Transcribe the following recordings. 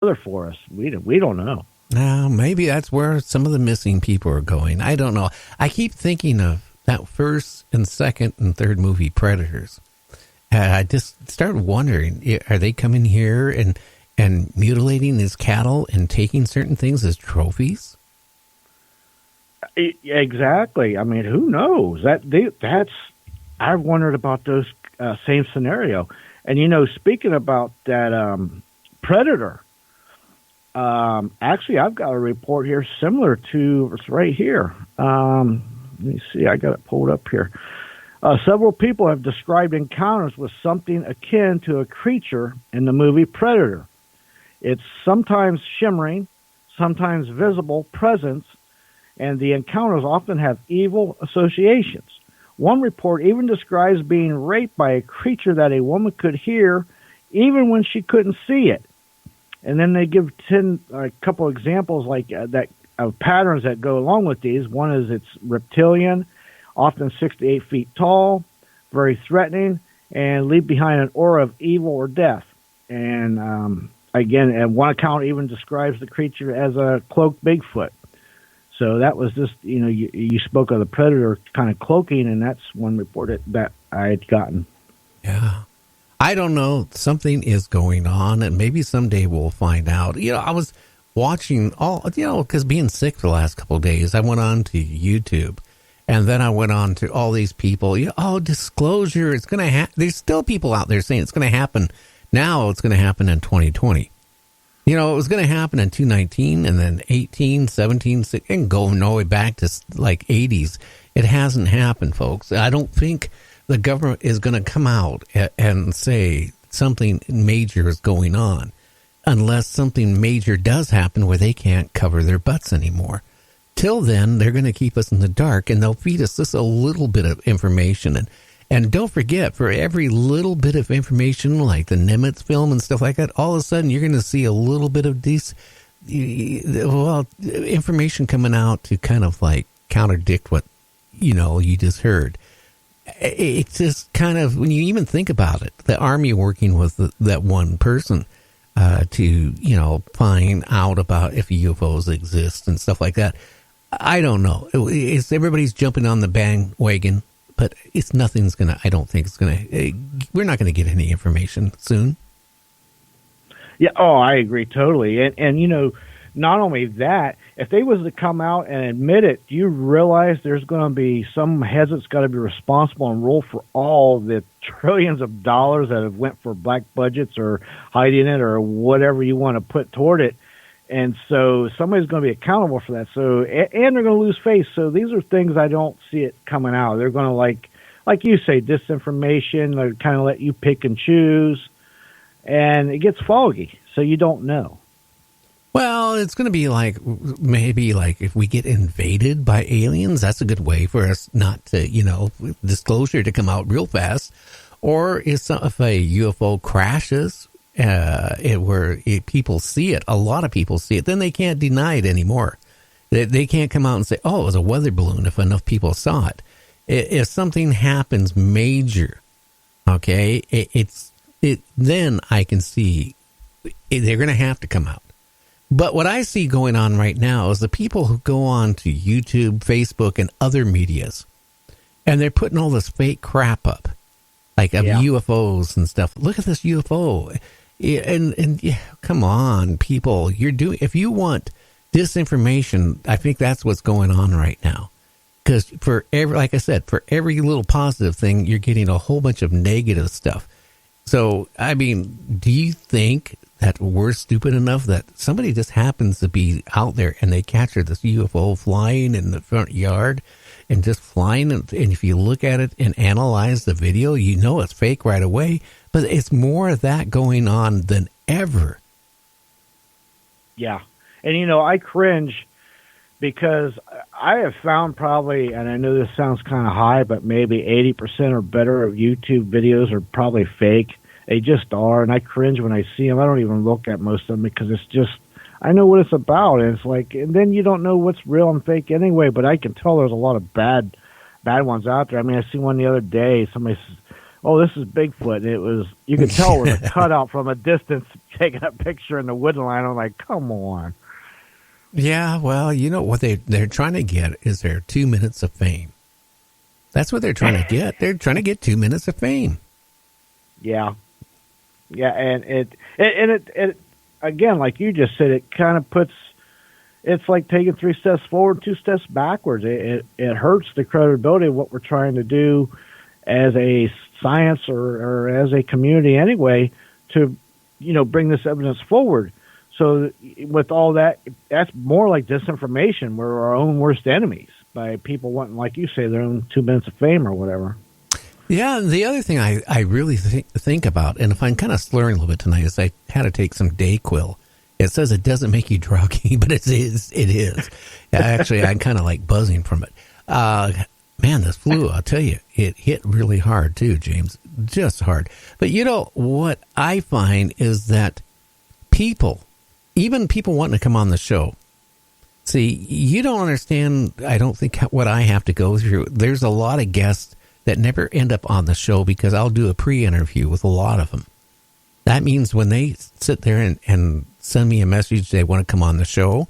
for us. We don't know. Now, maybe that's where some of the missing people are going. I don't know. I keep thinking of that first and second and third movie, Predators. I just started wondering, are they coming here and mutilating his cattle and taking certain things as trophies? Exactly. I mean, who knows? That's I've wondered about those same scenario. And speaking about that Predator, actually, I've got a report here similar to it's right here. Let me see. I got it pulled up here. Several people have described encounters with something akin to a creature in the movie Predator. It's sometimes shimmering, sometimes visible presence, and the encounters often have evil associations. One report even describes being raped by a creature that a woman could hear even when she couldn't see it. And then they give a couple examples like that of patterns that go along with these. One is it's reptilian, often 6 to 8 feet tall, very threatening, and leave behind an aura of evil or death. And again, and one account even describes the creature as a cloaked Bigfoot. So that was just, you spoke of the Predator kind of cloaking, and that's one report that I had gotten. Yeah. I don't know. Something is going on, and maybe someday we'll find out. I was watching because being sick for the last couple of days, I went on to YouTube, and then I went on to all these people. Disclosure, it's going to happen. There's still people out there saying it's going to happen. Now it's going to happen in 2020. It was going to happen in 2019 and then 18, 17, 16, and going all the way back to like 80s. It hasn't happened, folks. I don't think the government is going to come out and say something major is going on unless something major does happen where they can't cover their butts anymore. Till then, they're going to keep us in the dark, and they'll feed us just a little bit of information. And don't forget, for every little bit of information, like the Nimitz film and stuff like that, all of a sudden you're going to see a little bit of information coming out to kind of like contradict what, you just heard. It's just kind of, when you even think about it, the Army working with that one person to, find out about if UFOs exist and stuff like that. I don't know. Everybody's jumping on the bandwagon. But I don't think it's going to, we're not going to get any information soon. Yeah, I agree totally. And not only that, if they was to come out and admit it, do you realize there's going to be some heads that's got to be responsible and rule for all the trillions of dollars that have went for black budgets or hiding it or whatever you want to put toward it. And so somebody's going to be accountable for that. So, and they're going to lose face. So these are things I don't see it coming out. They're going to like you say, disinformation. They're kind of let you pick and choose, and it gets foggy. So you don't know. Well, it's going to be maybe if we get invaded by aliens, that's a good way for us not to, disclosure to come out real fast. Or if a UFO crashes, where people see it, a lot of people see it, then they can't deny it anymore. They can't come out and say, it was a weather balloon if enough people saw it. If something happens major, okay, then I can see they're going to have to come out. But what I see going on right now is the people who go on to YouTube, Facebook, and other medias, and they're putting all this fake crap up, like of UFOs and stuff. Look at this UFO. And come on, people, if you want disinformation, I think that's what's going on right now. Because like I said, for every little positive thing, you're getting a whole bunch of negative stuff. So, I mean, do you think that we're stupid enough that somebody just happens to be out there and they capture this UFO flying in the front yard and just flying? And if you look at it and analyze the video, it's fake right away. But it's more of that going on than ever. Yeah. And, I cringe because I have found probably, and I know this sounds kind of high, but maybe 80% or better of YouTube videos are probably fake. They just are. And I cringe when I see them. I don't even look at most of them because it's just, I know what it's about. And it's and then you don't know what's real and fake anyway, but I can tell there's a lot of bad ones out there. I mean, I see one the other day. Somebody says, this is Bigfoot. And you could tell it was a cutout from a distance taking a picture in the woodland line. I'm like, come on. Yeah, well, you know what they're trying to get is their 2 minutes of fame. That's what they're trying to get. They're trying to get 2 minutes of fame. Yeah, and it again, like you just said, it kind of puts. It's like taking 3 steps forward, 2 steps backwards. It hurts the credibility of what we're trying to do as a science or as a community anyway to, bring this evidence forward. So with all that, that's more like disinformation. We're our own worst enemies by people wanting, like you say, their own 2 minutes of fame or whatever. Yeah, the other thing I really think about, and if I'm kind of slurring a little bit tonight, is I had to take some Dayquil. It says it doesn't make you druggy, but it is. Actually, I'm kind of like buzzing from it. Man, this flu, I'll tell you, it hit really hard too, James. Just hard. But what I find is that even people wanting to come on the show, see, you don't understand, I don't think, what I have to go through. There's a lot of guests that never end up on the show because I'll do a pre-interview with a lot of them. That means when they sit there and send me a message they want to come on the show,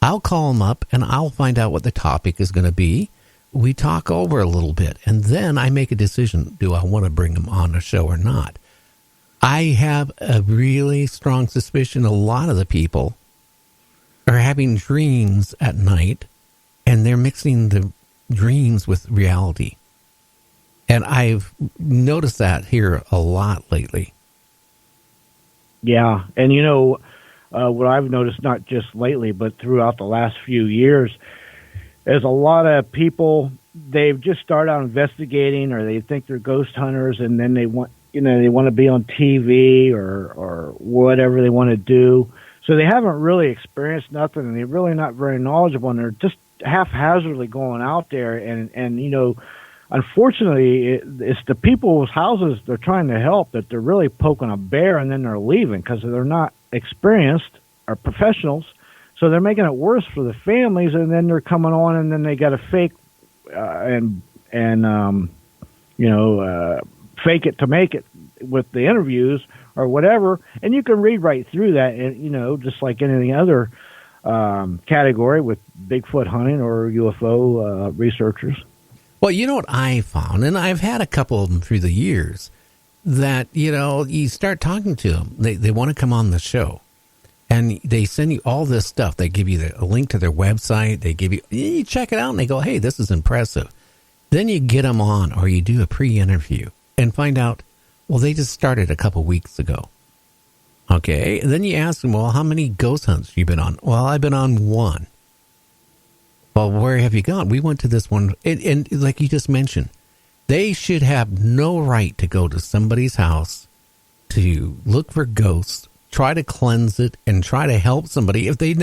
I'll call them up and I'll find out what the topic is going to be. We talk over a little bit, and then I make a decision. Do I want to bring them on the show or not? I have a really strong suspicion a lot of the people are having dreams at night, and they're mixing the dreams with reality. And I've noticed that here a lot lately. Yeah, and what I've noticed, not just lately, but throughout the last few years, is a lot of people, they've just started out investigating, or they think they're ghost hunters, and then they want to be on TV or whatever they want to do. So they haven't really experienced nothing, and they're really not very knowledgeable, and they're just haphazardly going out there. And unfortunately, it's the people's houses they're trying to help that they're really poking a bear, and then they're leaving because they're not experienced or professionals. So they're making it worse for the families, and then they're coming on, and then they got to fake fake it to make it with the interviews or whatever. And you can read right through that, and just like any other category with Bigfoot hunting or UFO researchers. Well, you know what I found, and I've had a couple of them through the years, that, you start talking to them. They want to come on the show. And they send you all this stuff. They give you a link to their website. They give you check it out, and they go, hey, this is impressive. Then you get them on, or you do a pre-interview and find out, well, they just started a couple weeks ago. Okay. And then you ask them, well, how many ghost hunts have you been on? Well, I've been on one. Well, where have you gone? We went to this one. And like you just mentioned, they should have no right to go to somebody's house to look for ghosts, try to cleanse it, and try to help somebody if they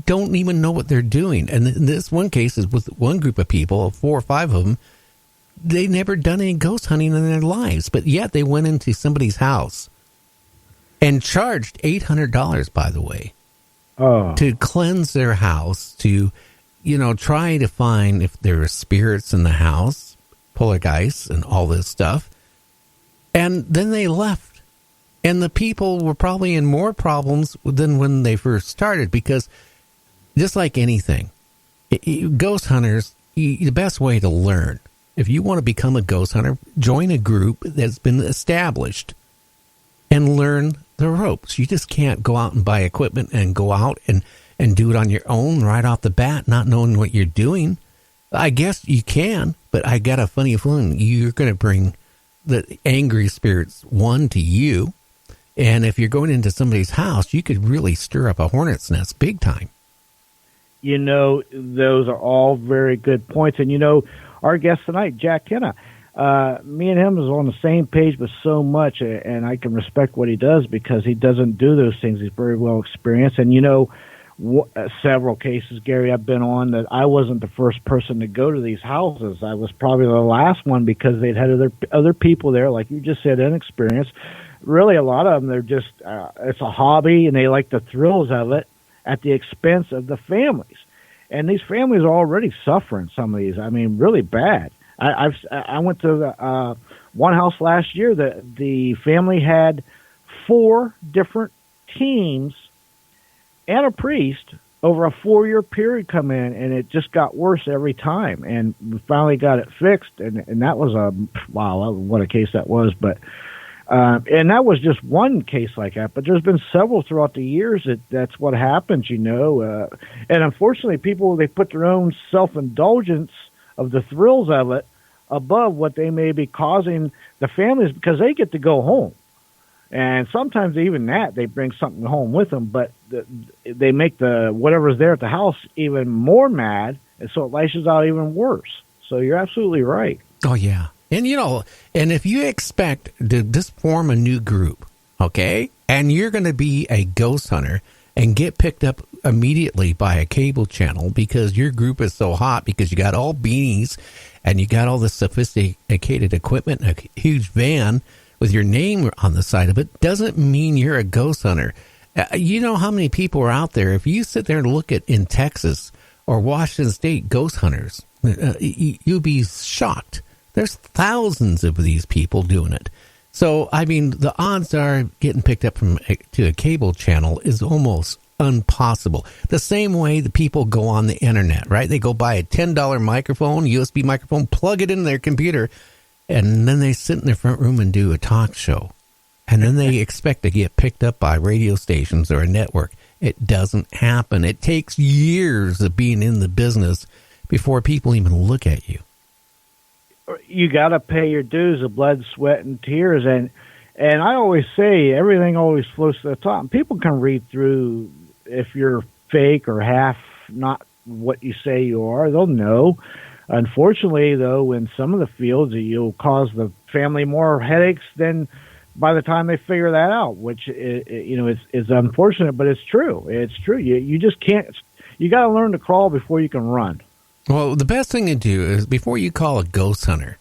don't even know what they're doing. And in this one case is with one group of people, 4 or 5 of them, they never done any ghost hunting in their lives, but yet they went into somebody's house and charged $800, by the way, to cleanse their house, to try to find if there are spirits in the house, poltergeists, and all this stuff. And then they left. And the people were probably in more problems than when they first started, because just like anything, ghost hunters, the best way to learn, if you want to become a ghost hunter, join a group that's been established and learn the ropes. You just can't go out and buy equipment and go out and do it on your own right off the bat, not knowing what you're doing. I guess you can, but I got a funny feeling you're going to bring the angry spirits, one, to you. And if you're going into somebody's house, you could really stir up a hornet's nest big time. Those are all very good points. And, our guest tonight, Jack Kenna, me and him is on the same page with so much, and I can respect what he does because he doesn't do those things. He's very well experienced. And, several cases, Gary, I've been on that I wasn't the first person to go to these houses. I was probably the last one because they'd had other people there, like you just said, inexperienced. Really, a lot of them, they're just, it's a hobby, and they like the thrills of it at the expense of the families. And these families are already suffering, some of these, really bad. I went to one house last year that the family had 4 different teams and a priest over a 4-year period come in, and it just got worse every time. And we finally got it fixed, and that was wow, what a case that was. But and that was just one case like that. But there's been several throughout the years that's what happens, And unfortunately, people, they put their own self-indulgence of the thrills of it above what they may be causing the families, because they get to go home. And sometimes even that, they bring something home with them, but they make the whatever's there at the house even more mad, and so it lashes out even worse. So you're absolutely right. Oh, yeah. And, and if you expect to just form a new group, okay, and you're going to be a ghost hunter and get picked up immediately by a cable channel because your group is so hot, because you got all beanies and you got all this sophisticated equipment and a huge van with your name on the side of it, doesn't mean you're a ghost hunter. You know how many people are out there? If you sit there and look at in Texas or Washington State ghost hunters, you'll be shocked. There's thousands of these people doing it. So, I mean, the odds are getting picked up to a cable channel is almost impossible. The same way the people go on the internet, right? They go buy a $10 microphone, USB microphone, plug it in their computer, and then they sit in their front room and do a talk show. And then they expect to get picked up by radio stations or a network. It doesn't happen. It takes years of being in the business before people even look at you. You got to pay your dues of blood, sweat, and tears. And I always say everything always floats to the top. And people can read through if you're fake or half not what you say you are. They'll know. Unfortunately, though, in some of the fields, you'll cause the family more headaches than by the time they figure that out, which is unfortunate, but it's true. It's true. You just can't. You got to learn to crawl before you can run. Well, the best thing to do is before you call a ghost hunter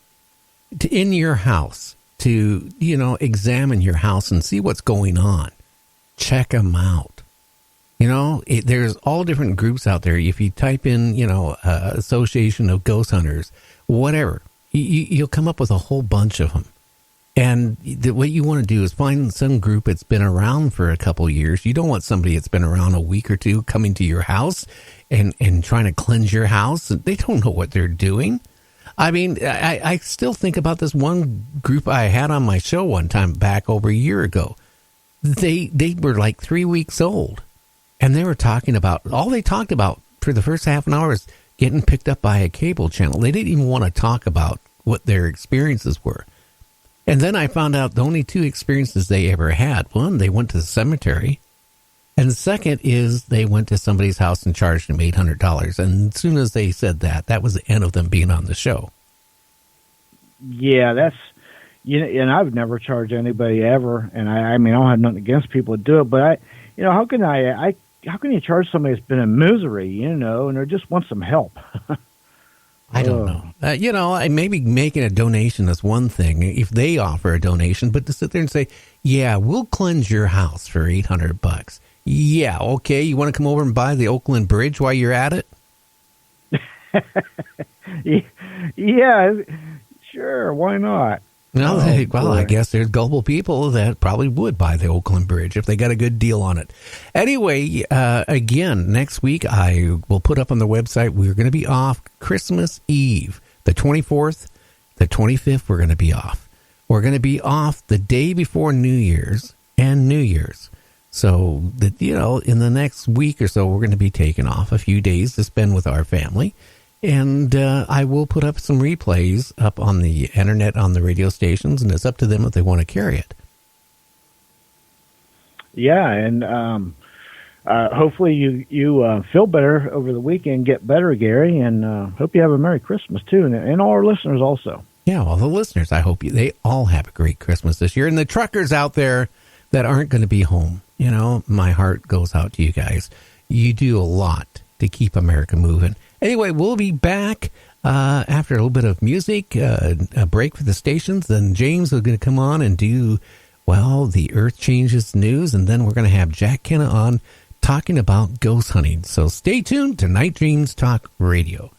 in your house to examine your house and see what's going on. Check them out. There's all different groups out there. If you type in, Association of Ghost Hunters, whatever, you'll come up with a whole bunch of them. And what you want to do is find some group that's been around for a couple of years. You don't want somebody that's been around a week or two coming to your house and trying to cleanse your house. They don't know what they're doing. I mean, I still think about this one group I had on my show one time back over a year ago. They were like 3 weeks old. And they were talking about, all they talked about for the first half an hour is getting picked up by a cable channel. They didn't even want to talk about what their experiences were. And then I found out the only 2 experiences they ever had. One, they went to the cemetery. And the second is they went to somebody's house and charged them $800. And as soon as they said that was the end of them being on the show. Yeah, that's, and I've never charged anybody ever. And I mean, I don't have nothing against people that do it, but how can you charge somebody that's been in misery, and they just want some help? I don't know. Maybe making a donation is one thing if they offer a donation, but to sit there and say, yeah, we'll cleanse your house for $800. Yeah, okay. You want to come over and buy the Oakland Bridge while you're at it? Yeah, sure. Why not? Well, I guess there's gullible people that probably would buy the Oakland Bridge if they got a good deal on it. Anyway, again, next week I will put up on the website, we're going to be off Christmas Eve, the 24th, the 25th, we're going to be off. We're going to be off the day before New Year's and New Year's. So, in the next week or so, we're going to be taking off a few days to spend with our family. And I will put up some replays up on the internet on the radio stations, and it's up to them if they want to carry it. Yeah, and hopefully you feel better over the weekend, get better, Gary, and hope you have a Merry Christmas, too, and all our listeners also. Yeah, well, the listeners, I hope they all have a great Christmas this year. And the truckers out there that aren't going to be home, my heart goes out to you guys. You do a lot to keep America moving. Anyway, we'll be back after a little bit of music, a break for the stations. Then James is going to come on and do, the Earth Changes news. And then we're going to have Jack Kenna on talking about ghost hunting. So stay tuned to Night Dreams Talk Radio.